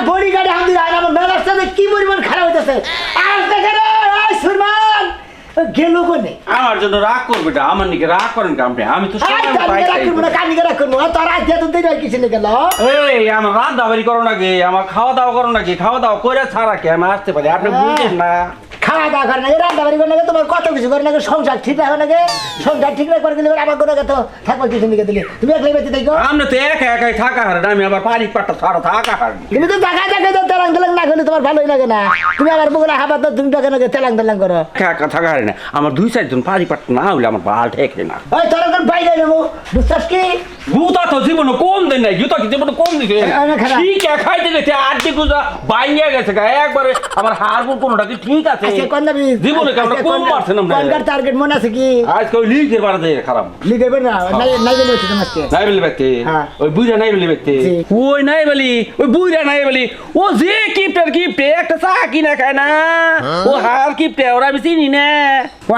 Body গাড়ি হাম দিয়ে আমার মেলার কি পরিমাণ খারাপ হইতেছে আর দেখে রে এই সুরমান গেল কোনে আমার জন্য রাগ করবে না আমার নিকে রাগ করেন কামটা আমি তো সব রাগ করব না কানি রাগ করব তোর আজ তো দেরি হয় কিছু গেল এই আমার রাত দাবারি করো নাকি আমার খাওয়া দাওয়া করো নাকি খাওয়া দাওয়া করে ছাড়া কি আমি আসতে পারি আপনি বুঝেন না খাওয়া দাওয়া করে না রান্না বাড়ি করে না তোমার কত কিছু করে না সংসার ঠিক রাখো নাকি সংসার ঠিক করে দিলে আমার কোনো তো থাকবো কিছু নিকে দিলে তুমি একলাই বেঁচে দেখো আমরা তো একা একাই থাকা হার আমি আবার পারি পাট্টা ছাড়া থাকা হার তুমি তো দেখা দেখে তো তেলাং তেলাং না করলে তোমার ভালোই লাগে না তুমি আমার বগুলা হাবার তো তুমি টাকা নাকি তেলাং তেলাং করো একা একা থাকা হারে না আমার 2-4 জন পারি পাট্টা না হলে আমার বাল ঠেকে না ওই তোর এখন বাইরে নেবো বুঝছস কি গুতা তো জীবনে কম দেন নাই গুতা কি জীবনে কম দিছে ঠিক খাইতে গেছে আটটি গুজা বাইঙ্গা গেছে একবারে আমার হাড় কোনটা কি ঠিক আছে জীবনে কেমন কম মারছে না কোনকার টার্গেট মনে আছে কি আজকে ওই লিগের বাড়া দেয় খারাপ লিগের না নাই বলে হচ্ছে তোমাকে নাই বলে ব্যক্তি ওই বুইরা নাই বলে ব্যক্তি ওই নাই বলি ওই বুইরা নাই বলি ও যে কিপটার কিপটে একটা চা কিনা খায় না ও হার কিপটে ওরা আমি চিনি না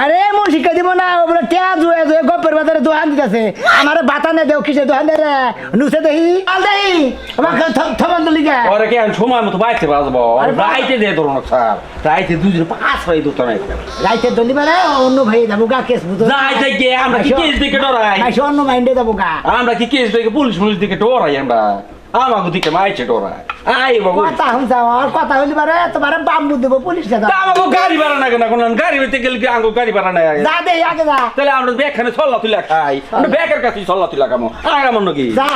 আরে মন শিক্ষা দিব না ও বলে টেয়া জুয়ে জুয়ে গপ্পের বাজারে দোকান দিতেছে আমারে বাতা নে দেও কিসে দোকান দে রে নুসে দেহি আল দেহি আমাকে থমন দলি গে ওরে কি আমি সময় মতো বাইতে বাজবো রাইতে দে ধরুন স্যার রাইতে 2-5 হয় দুটো নাই রাইতে দলি মানে অন্য ভাই যাবো গা কেস বুঝো রাইতে গিয়ে আমরা কি কেস দিকে ডরাই আই অন্য মাইন্ডে যাবো গা আমরা কি কেস দিকে পুলিশ দিকে ডরাই আমরা আমাকে দিকে মাইছে ডরাই আই বাবু কথা হুনছা আর কথা হইলি পারে তোমারে বাম্বু দেব পুলিশ দাদা আমাকে গাড়ি ভাড়া না কেন কোন গাড়ি হইতে গেলে কি আঙ্গো গাড়ি ভাড়া নাই যা দে আগে যা তাহলে আমরা ব্যাগখানে ছল্লা তুলা খাই আমরা ব্যাগের কাছে ছল্লা তুলা খামো আর এমন নাকি যা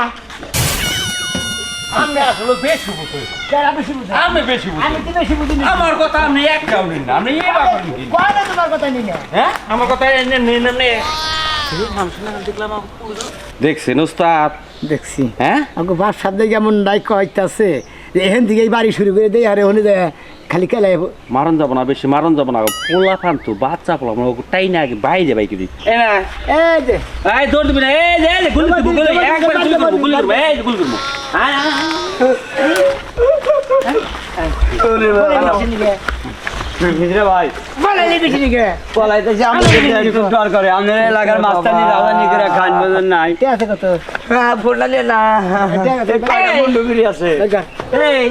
আমি আসলে বেশি বুঝি কেন বেশি বুঝি আমি বেশি বুঝি আমি কি বেশি বুঝি না আমার কথা আপনি এক কাউ নিন না আপনি এই ব্যাপার নিন কোন তোমার কথা নিনে হ্যাঁ আমার কথা নিন নে দেখছেন উস্তাদ দেখছি হ্যাঁ আমাকে বাপ সাথে যেমন ডাইক হইতাছে এখান থেকে বাড়ি শুরু করে দেই আরে হনে যায় খালি খেলায় মারণ যাব না বেশি মারণ যাব না পোলা ফান্তু বাচ্চা পোলা আমরা টাই না আগে বাইরে যাবাই কি এ না এই যে এই দৌড় দিবি না এই যে গুলি করব গুলি একবার গুলি করব এই গুলি করব ওরে ভিতরে ভাই বলাই বেশি নিকে পলাইতেছে আমাদের একটু ডর করে আমাদের এলাকার মাস্তানি রাওয়ানি করে খান বাজার নাই তে আছে কত হ্যাঁ ফোনটা নিয়ে না বন্ধুগিরি আছে এই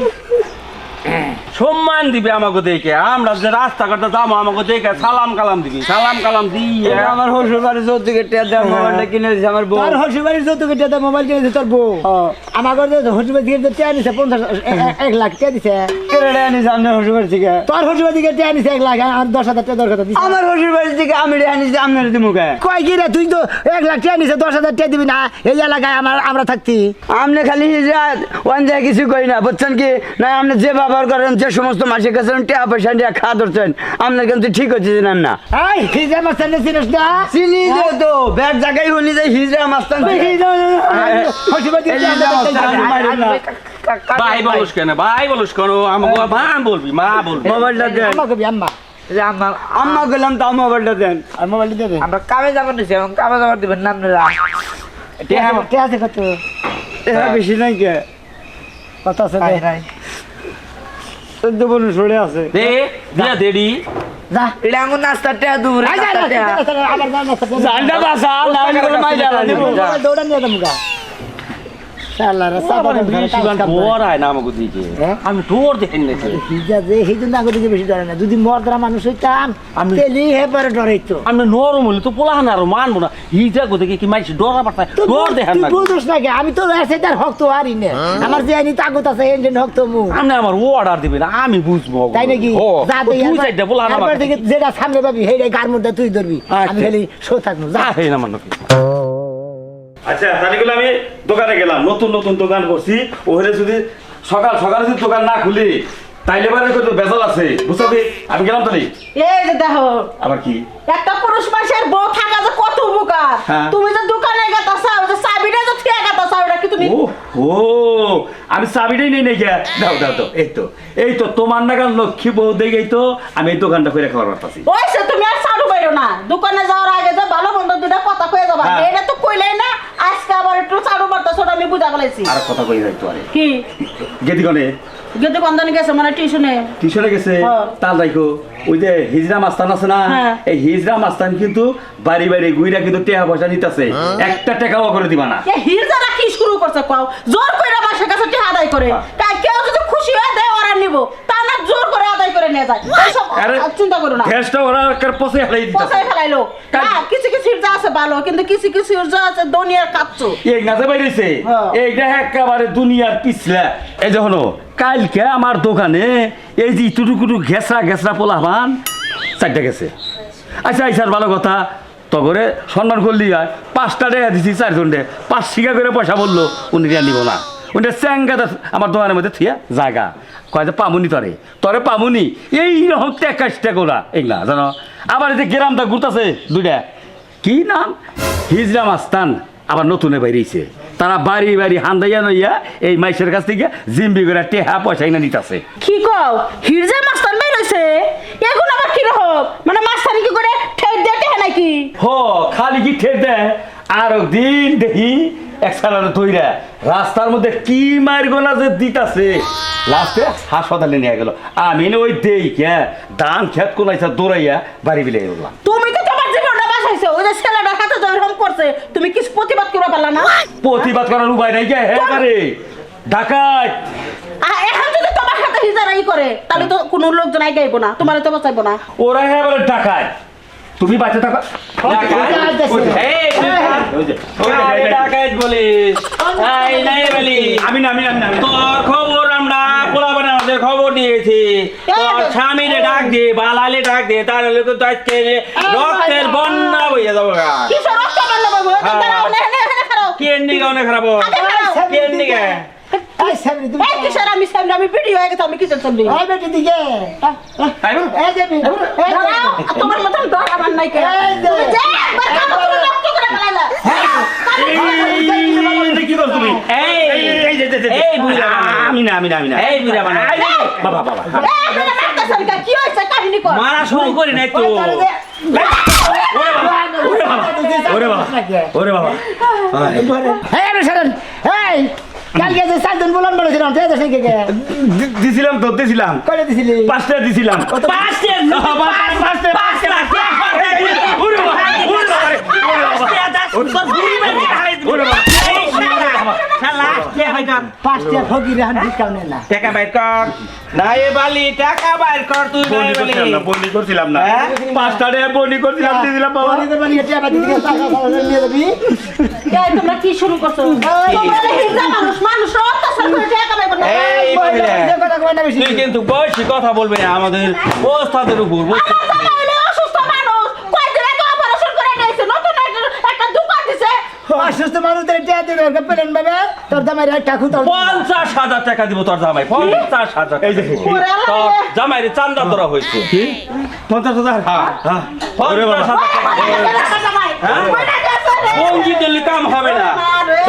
সম্মান দিবে আমাকে দেখে আমরা যে রাস্তাঘাটে যাবো আমাকে দেখে সালাম কালাম দিবি সালাম কালাম দিয়ে আমার শ্বশুর বাড়ির যৌতুকের টাকা মোবাইলটা কিনে দিয়েছে আমার বউ তোর শ্বশুর বাড়ির যৌতুকের টাকা মোবাইল কিনে দিছে তোর বউ আমার ঘরে শ্বশুর বাড়ি থেকে টাকা নিছে 1 লাখ টাকা দিছে কেড়ে আনিস আপনার শ্বশুর বাড়ি থেকে তোর শ্বশুর বাড়ি থেকে টাকা নিছে 1 লাখ আর 10,000 টাকা দরকার দিছে আমার শ্বশুর বাড়ি থেকে আমি আনিস আপনার দিমুকে কয় কি রে তুই তো 1 লাখ টাকা নিছে 10,000 টাকা দিবি না এই এলাকায় আমরা থাকতি আপনি খালি হিজরাত ওয়ান যায় কিছু কই না বুঝছেন কি না আপনি যে ব্যবহার করেন যে সমস্ত মাসের কাছে টাকা পয়সা দিয়ে খাওয়া ধরছেন আপনার কিন্তু ঠিক হচ্ছে জানেন না এই হিজা মাস্টার চিনিস না চিনি তো ব্যাগ জায়গায় হলি যে হিজরা মাস্তান ভাই বলুস কেন ভাই বলুস কেন আমাকে মা বলবি মা বলবি মোবাইলটা দেন আম্মা আম্মা গেলাম তাও মোবাইলটা দেন আর মোবাইল দিয়ে দে আমরা কামে যাবার নিছি কামে যাবার দিবেন না আপনারা তে আছে কত এটা বেশি নাই কে কত আছে নাই নাই 14 বছর সরে আছে দে দিয়া দেডি যা লেমন নাস্তা টেয়া দুপুরে আই যা আমার না জানটা বাসা না করে মাই জানা দিব দৌড়ান নিয়ে দমগা শালা রে সাদা বড়াই না আমাকে দিকে আমি তোর দেখেন না হিজা যে হিজা না করে বেশি ডরে না যদি মর্দরা মানুষ হইতাম আমি তেলি হে পরে ডরাইতো আমি নরম হলে তো পোলাহান আর মানবো না হিজা গো দেখে কি মাইছি ডরা পারতা ডর দেখেন না তুই বুঝছ না আমি তো এসে তার হক তো হারি না আমার যে আইনি তাগত আছে এন্ডেন হক তো মু আপনি আমার অর্ডার দিবেন আমি বুঝবো তাই নাকি যা দেই তুই যাইতে পোলাহান আমার থেকে যেটা সামনে পাবি হেই গার মধ্যে তুই ধরবি আমি খালি শো থাকবো যা হে না মানো আচ্ছা তাহলে আমি দোকানে গেলাম নতুন নতুন দোকান করছি ওখানে যদি সকাল সকালে যদি দোকান না খুলি তাইলে এবারে তো বেজাল আছে বুঝলি আমি গেলাম তাহলে এই যে দেখো আবার কি একটা পুরুষ মানুষের বউ থাকা যে কত উপকার হ্যাঁ। তুমি যে দোকানে গেতাছ যে চাবিটা যে ঠিক গেতাছ ওটা কি তুমি ও আমি চাবিটাই নেই নাকি দাও দাও দাও এই তো তোমার নাগাল লক্ষ্মী বউ দেখেই তো আমি এই দোকানটা করে খাওয়ার পারতাছি ওইসে তুমি আর চালু বাইরো না দোকানে যাওয়ার আগে যে ভালো মন্দ দুটা কথা কয়ে যাবা হ্যাঁ। এটা তো কইলেই না আজকে আবার একটু চালু মারতাছ ওটা আমি বুঝা ফেলাইছি আর কথা কই যাইতো আরে কি গেদিগনে গেতে বন্ধনে গেছে মানে টিউশনে টিউশনে গেছে হ্যাঁ। তাল রাখো ওই যে হিজরা মাস্তান আছে না হ্যাঁ। এই হিজরা মাস্তান কিন্তু বাড়ি বাড়ি গুইরা কিন্তু টাকা পয়সা নিতেছে একটা টাকাও করে দিবা না এ হিরজারা কি শুরু করছে কও জোর কইরা বাসার কাছে টি আদায় করে হ্যাঁ। তাই কেউ যদি খুশি হয় দিব তা না জোর করে আদায় করে নিয়ে যায় এইসব আরে, চিন্তা করো না গ্যাসটা ওরা একেবারে পচে ফেলাই দিতেছে পচাই ফেলাইলো না কিছু কিছু যা আছে ভালো কিন্তু কিছু কিছু যা আছে দুনিয়ার কাচ্চো এই নাতে বাইরেছে হ্যাঁ। এইটা একেবারে দুনিয়ার পিছলা এই যে হলো কালকে আমার দোকানে এই যে টুটুকুটু ঘেসরা পোলাবান 4টা গেছে আচ্ছা আইসার ভালো কথা তগরে সম্মান করলি আর 5টা টাকা দিছি 4 জনকে 5 শিকা করে পয়সা বললো উনি দিয়া নিব না উনি চ্যাঙ্গাটা আমার দোকানের মধ্যে থিয়া জায়গা কয় যে পামুনি তরে পামুনি এই রকম 21 টাকা ওরা এগুলা জানো আবার এই যে গ্রামটা ঘুরতেছে 2টা কি নাম হিজরা মাস্তান আবার নতুনে বাইরেছে তারা বাড়ি বাড়ি হান্দাইয়া নইয়া এই মাইসের কাছ থেকে জিম্বি করে টেহা পয়সা কিনা নিতেছে কি কও হিরজা মাস্টার মেয়ে রইছে এখন আবার কি রকম মানে মাস্টারি কি করে ঠেট দেতে হয় নাকি হো খালি কি ঠের দেয় আর দিন দেখি একসাথে তৈরা রাস্তার মধ্যে কি মার গোলা যে দিতাছে লাস্টে হাসপাতালে নিয়ে গেল আমি না ওই দেই কে ধান খেত কোনাইছা দৌড়াইয়া বাড়ি বিলে গেলাম তুমি তো তোমার জীবনটা বাঁচাইছো ওই যে ছেলেটা হাতে জয়রম করছে তুমি কি প্রতিবাদ করে পারলা না প্রতিবাদ করার উপায় নাই কে হ্যাঁ পারে ডাকাত এখন যদি তোমার হাতে হিজারাই করে তাহলে তো কোনো লোকজন আগে আইবো না তোমার তো বাঁচাইবো না ওরা হ্যাঁ বলে ডাকাত তুমি বাঁচে থাকো এই ডাকাত বলিস এই নাই বলি আমি না তোর খবর আমরা পোলাপানে আমাদের খবর দিয়েছি তোর স্বামীরে ডাক দে বালালে ডাক দে তার লোক তো আজকে রক্তের বন্যা বইয়া যাবো গা। কি সব রক্ত মারলো বাবু দাঁড়াও না এখানে খারাপ কি এন্ডিকে অনেক খারাপ কি এন্ডিকে এই সামনে তুমি এই কিসের আমি সামনে আমি ভিডিও হয়ে গেছে আমি কিসের চললি এই বেটি দিকে এই দেবি দাঁড়াও তোমার মতন ডর আমার নাই কে তুমি যে একবার কাম করে রক্ত করে ফেলাইলা কি করছো তুমি এই বুইরা আমি না এই বুইরা বানা বাবা এই মেরে মারতেছেন কা কি হইছে কাহিনী কর মারা শুরু করি নাই তো ওরে বাবা এই রে শরণ এই কালকে যে সাইদন বলন বলেছিলাম তে দেশে কে দিছিলাম তো দিছিলাম করে দিছিলি 5টা দিছিলাম পাঁচটা ফকির হান ডিসকাউন্ট না টাকা বাইর কর নাই বালি টাকা বাইর কর তুই নাই বালি বন্দি করছিলাম না হ্যাঁ? 5টা টাকা বন্দি করছিলাম দিছিলাম বাবা বলি করবানি এটা বাকি দিকে টাকা নিয়ে যাবি এই তোমরা কি শুরু করছো তোমরা হিজা মানুষ মানুষ অত্যাচার করে টাকা কামাই করে এই বলে যে কথা কই না বেশি তুই কিন্তু বয়সী কথা বলবে না আমাদের ওস্তাদের উপর বুঝছিস? অসুস্থ মানুষ কয়দিন আগে অপারেশন করে নিয়েছে নতুন একটা দোকান দিছে অসুস্থ মানুষ তো এটা দেবে ওকে পেলেন বাবা তোর দামের একটা খুঁতো 50,000 টাকা দিব তোর জামাই 50,000 এই যে ওরে আল্লাহ তোর রে। জামাইরে চান্দা তোরা হয়েছে কি 50,000 হ্যাঁ ওরে বাবা 50,000 বঙ্গি দিলে কাম হবে না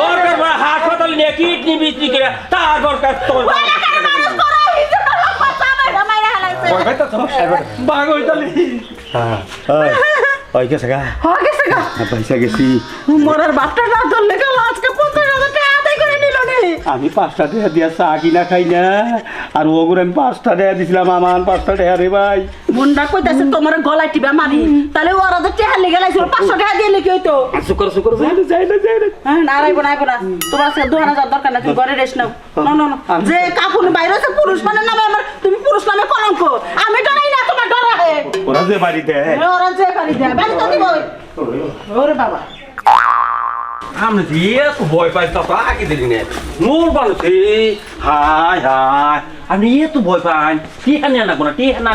দরকার পড়ে হাসপাতালে নিয়ে কিডনি বিক্রি করে তারপর কাজ তোর বাঘ হইতালি ওই গেছে গা পয়সা গেছি মরার বাপটা না ধরলে গেল আজকে 50,000 টাকা আদায় করে নিল নি আমি 5টা টাকা দিয়া চা কিনা খাই না আর ওগুলো আমি 5টা টাকা দিছিলাম আমার 5টা টাকা রে ভাই মুন্ডা কইতাছে তোমার গলায় টিপা মারি তাহলে ওরা তো টাকা লেগে লাইছিল 500 টাকা দিয়ে কি হইতো শুকর যাই না হ্যাঁ না রাইবো না তোমার কাছে 2000 দরকার না তুমি ঘরে রেস্ট নাও না যে কাপুন বাইরে আছে পুরুষ মানে নামে আমার তুমি পুরুষ নামে কলঙ্ক আমি ডরাই না তোমার ডর রাখে ওরা যে বাড়িতে ওরা যে পারি দেয় বাড়ি তো দিব ওরে বাবা আমি দিয়ে তো ভয় পাই তা তো আগে দিলি না নূর বানুছে হাই আমি তো ভয় পাই কি হানি না কোনা কি হানি না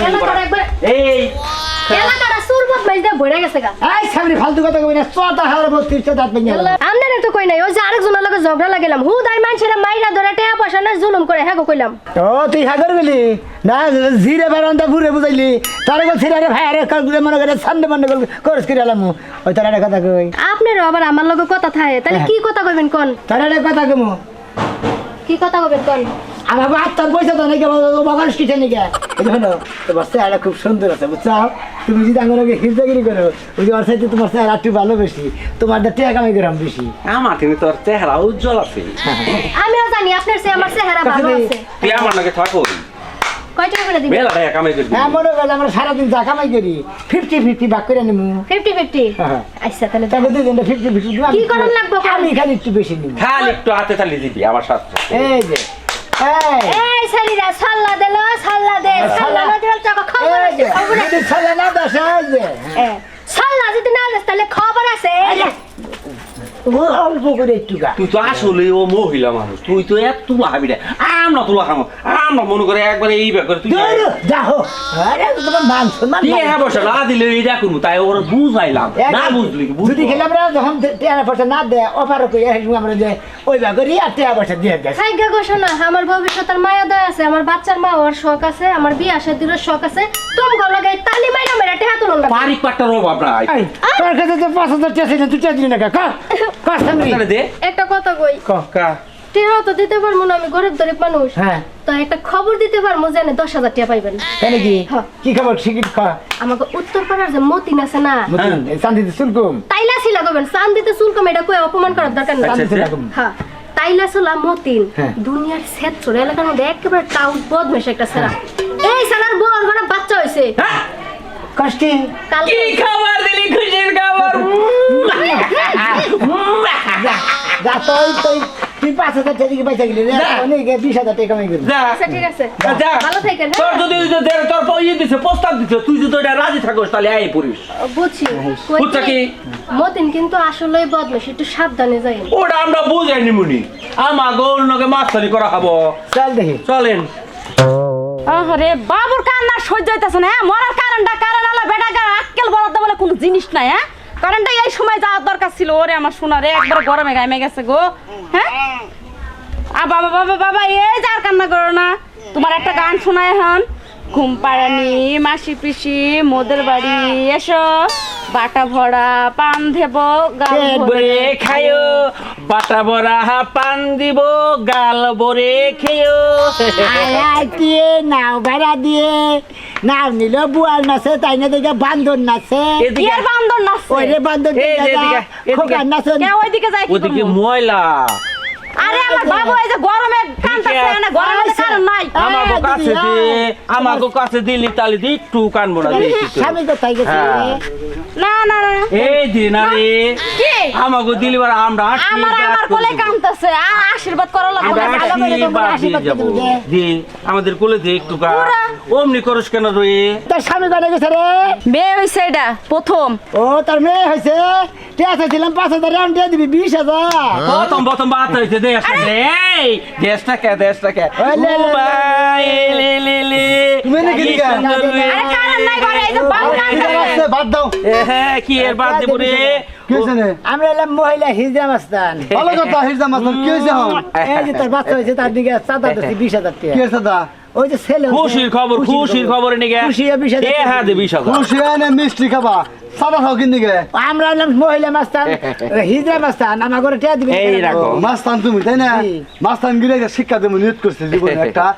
এই এলাকাটা সুরবত মাইজদা বইরা গেছে গা এই সামনে ফালতু কথা কই না চটা হার 32 দাঁত ভেঙে গেল আমনে তো কই নাই ওই যে আরেকজনের লগে ঝগড়া লাগালাম হু দাই মানুষেরা মাইরা ধরে টাকা পয়সা না জুলুম করে হ্যাঁ কইলাম ও তুই হাগর গলি না জিরে বারান্দা পুরে বুঝাইলি তারে বল ছিড়ারে ভাই আরে কালগুলে মনে করে সামনে মনে করস করে আলাম ওই তারে কথা কই আপনারও আবার আমার লগে কথা থাকে তাহলে কি কথা কইবেন কোন তারে কথা কমু কি কথা কইবেন কোন আমার আত্মার পয়সা তো নাকি বাগান কিসে নাকি এই দেখো তোমার চেহারা খুব সুন্দর আছে বুঝছো তুমি যদি আমাকে হিরদাগিরি করো ওই যে অর্থাৎ তোমার চেহারা একটু ভালো বেশি তোমার টাকা কামাই করাম বেশি আমার কিন্তু তোর চেহারা উজ্জ্বল আছে আমিও জানি আপনার চেয়ে আমার চেহারা ভালো আছে তুই আমার নাকি থাকো কয় টাকা করে দিবেন মেলা টাকা কামাই করবি হ্যাঁ মনে করলে আমরা সারাদিন যা কামাই করি 50-50 ভাগ করে নেবো 50-50 হ্যাঁ। আচ্ছা তাহলে তাহলে দুজনটা 50-50 কি করার লাগবে? আমি খালি একটু বেশি নিব খালি একটু হাতে তালি দিবি আমার সাথে এই যে এই সারিরা সাল্লা দিল সাল্লা দে সাল্লা না দিল চাকা খবর আছে খবর আছে ছেলে না দেশে যে সাল্লা যদি না দিস তাহলে খবর আছে ও অল্প করে একটু গা তুই তো আসলে ও মহিলা মানুষ তুই তো এত তুলা হাবি রে আমরা তুলা খাবো আমরা মনে করে একবারে এই ব্যাপার তুই যাও আরে তোমার মান সম্মান দিয়ে হ্যাঁ বসে না দিলে এইটা করবো তাই ওরা বুঝাইলাম না বুঝলি কি যদি খেলে আমরা যখন টেয়া পয়সা না দেয় অফার করে আমরা যে ওই ব্যাপারে আর টেয়া পয়সা দিয়ে দেয় ভাগ্য ঘোষণা আমার ভবিষ্যতের মায়া দয়া আছে আমার বাচ্চার মা হওয়ার শখ আছে আমার বিয়ে শাদীর শখ আছে তুমি গলাগায় তালি মাইরা মেরা টেহা তুলন না পারিক পাট্টার অভাব নাই তোর কাছে তো 5000 টাকা ছিল তুই দিলি না কা কাস্টমারি দে একটা কথা কই কা টেহা তো দিতে পারবো না আমি গরিব গরিব মানুষ হ্যাঁ তো একটা খবর দিতে পারবো জানে 10,000 টাকা পাইবেন কেন কি হ্যাঁ। কি খবর টিকিট খা আমাকে উত্তরপাড়ার যে মতিন আছে না মতন শান্তিতে শুনকুম তাইলা ছিল গবেন চান্দিতে চুলকম এটা কই অপমান করার দরকার নেই শান্তিতে রাখুম হ্যাঁ তাইলা ছিল মতিন হ্যাঁ। দুনিয়ার ক্ষেত্র এলাকার মধ্যে একেবারে টাউট বদমেশ একটা ছেড়া এই ছেড়ার বড় বড় বাচ্চা হইছে কষ্টি কাল কি খবর দিলি খুশির খবর যা তুই 5000 টাকা দিকে পয়সা গেলি রে অনেক 20000 টাকা কামাই করবি যা আচ্ছা ঠিক আছে যা ভালো থাকেন তোর যদি ওই যে তোর ইয়ে দিছে প্রস্তাব দিছে তুই যদি ওটা রাজি থাকোস তাহলে আই পড়িস বুঝছি বুঝছা কি? মতিন কিন্তু আসলেই বদমেশ একটু সাবধানে যাই ওটা আমরা বুঝাইনি মুনি আমাকে অন্যকে মাস্তানি করা হবো চল দেখি চলেন আরে বাবুর কান্না সহ্য হইতাছে না হ্যাঁ মরার কারণটা কারণ আলা বেটা গার আক্কেল বলদ বলে কোনো জিনিস নাই হ্যাঁ কারণটা এই সময় যাওয়ার দরকার ছিল ওরে আমার সোনা রে একবার গরমে গাইমে গেছে গো হ্যাঁ বাবা বাবা বাবা এই যার কান্না করো না তোমার একটা গান শোনায় এখন ঘুম পাড়ানি মাসি পিসি মোদের বাড়ি এসো বাটা ভরা পান দেব গাল ভরে খাইও বাটা বড়া পান দিব গাল ভরে খেয়েও আয় দিয়ে নাও ভাড়া দিয়ে নাও নিল বুয়ার নাচে তাই না দেখে বান্দর নাচে এর বান্দর নাচছে ওই রে বান্দর এই যে এদিকে, খোকার নাচে কে ওইদিকে যায় কি ওদিকে করবো? ময়লা আরে আমার বাবু এই যে গরমে কান্তাছে না গরমে কারণ নাই আমাকে কাছে দিয়ে আমাকে কাছে দিলি তাহলে দি একটু কানবো না দেখি তো। স্বামী কোথায় গেছে হ্যাঁ। না না না না। এই দিন আরে কি আমাকে দিলি বার আমরা আমার আমার কোলে কান্তাছে আশীর্বাদ করা লাগবে আমরা না, ভালো করে দেবো, আশীর্বাদ দিয়ে যাবো দি আমাদের কোলে দে একটু কা পুরা। অমনি করস কেন রয়ে তোর স্বামী কোথায় গেছে রে বিয়ে হইছে এটা প্রথম ও তোর মেয়ে হয়েছে টিয়া ছিলাম 5000 রাউন্ড দিয়ে দিবি 20000 প্রথম প্রথম বাত হয়েছে দেশটা এই দেশটা কে ওই লে, লে, লে, লে লে লে তুমি নাকি কি দিগা? সুন্দর রে। আরে কারণ নাই ঘরে এই যে বাবু কান্তাছে বাদ দাও হ্যাঁ কি এর বাদ দেব রে আমরা এলাম মহিলা হিজরা মাস্তান ভালো কথা হিজা মাস্টার কি হয়েছে হন এই যে তোর বাচ্চা হয়েছে তার দিকে চাঁদা দিচ্ছি 20000 টাকা কি হয়েছে দা ওই যে ছেলে হয়েছে, খুশির খবর নিগে খুশি 20000 এ হ্যাঁ দে 20000 খুশি এনে মিষ্টি খাবা সাদা খাও কিন দিকে আমরা এলাম মহিলা মাস্তান হিজরা মাস্তান আমার ঘরে টিয়া দিবি এই রাখো। মাস্তান তুমি তাই না জি। মাস্তান গিরে শিক্ষা দেবো নিয়ত করছে জীবনে একটা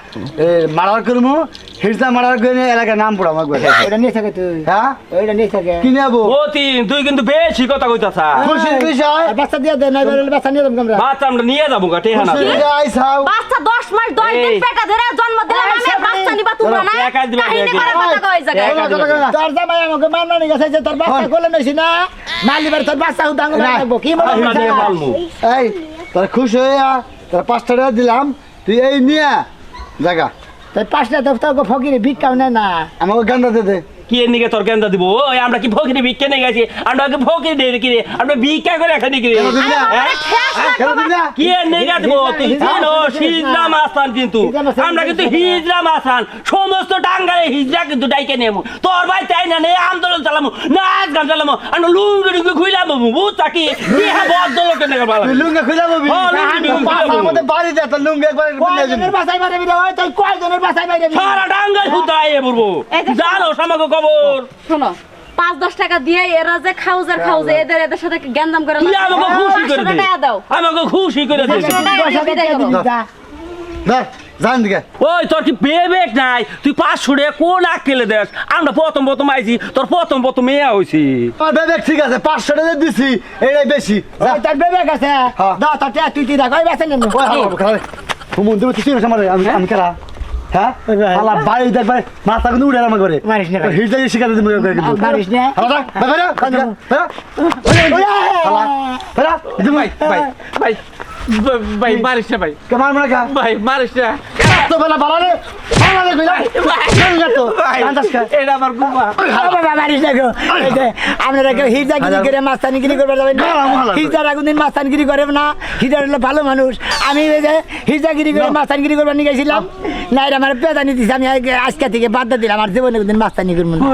মারার করবো হিজা মারার করে এলাকায় নাম পড়া আমার ঘরে ওটা নিয়ে থাকে তুই হ্যাঁ ওইটা নিয়ে থাকে কি নেবো অতীন তুই কিন্তু বেশি কথা কইতাছা খুশির বিষয় আর বাচ্চা দিয়ে দে না বলে বাচ্চা নিয়ে দেবো আমরা বাচ্চা আমরা নিয়ে যাবো গা টেহা না খুশির বিষয় আইসাও বাচ্চা 10 মাস 10 দিন এই। পেটা ধরে জন্ম দিলাম আমি আর বাচ্চা নিবা তোমরা না একা দিবা, কাহিনী একা করে দিবা। কথা কই জায়গায় তোর জামাই আমাকে মারনা নিয়ে গেছে যে তোর বাচ্চা কোলে নইছি না মালিবার তোর বাচ্চা উদাঙ্গ রাখবো কি মনে আমরা দিয়ে হয় পালমু এই তোর খুশি হইয়া তোর 5 টাকা দিলাম তুই এই নিয়ে জায়গা তোর 5টা তো তোকে ফকিরে ভিক্ষাও নেয় না আমাকে গান্দা দে দে কি এর নিগে তোর কেন্দা দিব ওই আমরা কি ফকিরি ভিক্ষা নিয়ে গেছি আমরা কি ফকিরি দেই কি রে আমরা ভিক্ষা করে এখানে কি রে কেন দিবি না? হ্যাঁ? কেন দিবি না? কি এর নিগে দিব তুই জানো হিজরা মাস্তান কিন্তু আমরা কিন্তু হিজরা মাস্তান সমস্ত টাঙ্গালে হিজরা কিন্তু ডাইকে নেমু তোর ভাই তাই না নে আন্দোলন চালামু নাচ গান চালামু আমরা লুঙ্গি খুইলাম বুঝতা কি কি হ্যাঁ বদ্ধ লোকের নেগে তুই বাবা লুঙ্গা খুঁজে পাবি হ্যাঁ, লুঙ্গি খুঁজে পাবো। পাশার মধ্যে বাড়ি দে তোর লুঙ্গি একবার খুলে দিবি কয়জনের বাসায় মারবি রে ওই তুই কয়জনের বাসায় মারবি সারা টাঙ্গাল হুতাই বলবো এই যে- জানো আমাকে খবর শোনো 5-10 টাকা দিয়ে এরা যে খাউজার খাউজে এদের সাথে গ্যান্দাম করে তুই আমাকে খুশি করে দে দাও আমাকে খুশি করে দে জান দিকে ওই তোর কি বেবেক নাই তুই 500 টাকা কোন আকেলে দেস আমরা প্রথম আইছি তোর প্রথম মেয়া হইছি আমার বেবেক ঠিক আছে 500 টাকা দিয়ে দিছি এটাই বেশি যা তোর বেবে গেছে হ্যাঁ। দাও তোর টিয়া তুই রাখ ওই বাসা নেন ওই হালা খালা হুমুন দেব তুই চিনিস আমারে আমি কেরা হ্যাঁ ভাই। হালা বাড়ি দেখবে মাথা কিন্তু উড়ে আমার করে মারিস না ভাই। হিজা শিখাতে দিবি কিন্তু মারিস না হালা বেরা হালা বেরা দিবি ভাই মারিস না ভাই কেমন মনে কা ভাই মারিস না এত বেলা বাড়ালে বাড়ালে কইলা তো আন্দাজ কা এটা আমার গুমা বাবা মারিস দেখো এই যে আপনারা কেউ হিজদাগিরি করে মাস্তানিগিরি করবে যাবেন না হিজদার কোনদিন মাস্তানগিরি করে না হিজদার হলো ভালো মানুষ আমি এই যে হিজদাগিরি করে মাস্তানগিরি করবার নিয়ে গেছিলাম না এটা আমার পেদানি দিছে আমি আজকে থেকে বাদ দিলাম আমার জীবনে কোনদিন মাস্তানি করবো না